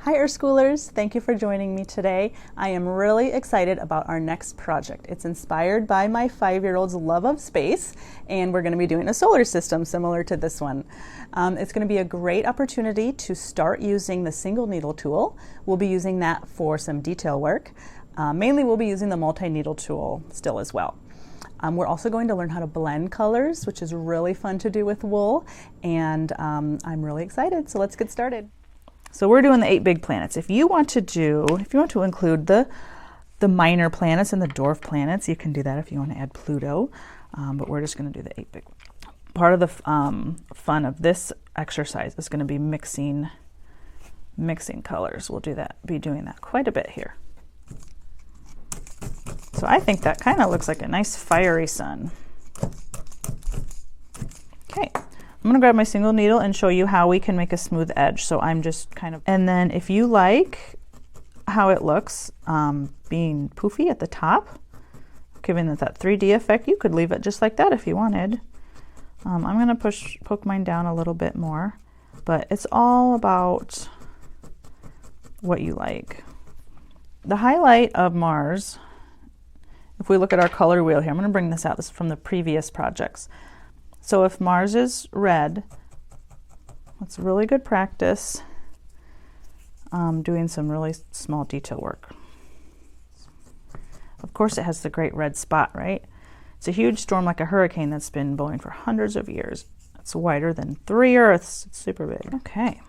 Hi Earth Schoolers, thank you for joining me today. I am really excited about our next project. It's inspired by my 5-year-old's love of space, and we're going to be doing a solar system similar to this one. It's going to be a great opportunity to start using the single needle tool. We'll be using that for some detail work. Mainly we'll be using the multi-needle tool still as well. We're also going to learn how to blend colors, which is really fun to do with wool, and I'm really excited, so let's get started. So we're doing the 8 big planets. If you want to include the minor planets and the dwarf planets, you can do that if you want to add Pluto, but we're just going to do the 8 big. Part of the fun of this exercise is going to be mixing colors. We'll be doing that quite a bit here. So I think that kind of looks like a nice fiery sun. Okay. I'm going to grab my single needle and show you how we can make a smooth edge. So I'm just and then if you like how it looks being poofy at the top, giving it that 3D effect, you could leave it just like that if you wanted. I'm going to poke mine down a little bit more, but it's all about what you like. The highlight of Mars, if we look at our color wheel here, I'm going to bring this out. This is from the previous projects. So if Mars is red, that's really good practice doing some really small detail work. Of course it has the great red spot, right? It's a huge storm like a hurricane that's been blowing for hundreds of years. It's wider than 3 Earths. It's super big. Okay,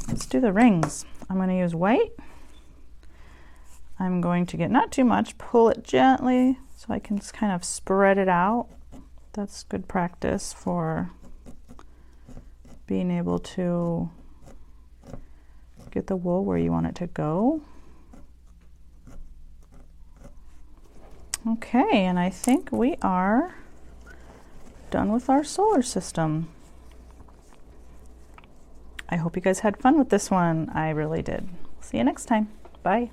let's do the rings. I'm going to use white. I'm going to get not too much, pull it gently so I can just kind of spread it out. That's good practice for being able to get the wool where you want it to go. Okay, and I think we are done with our solar system. I hope you guys had fun with this one. I really did. See you next time. Bye.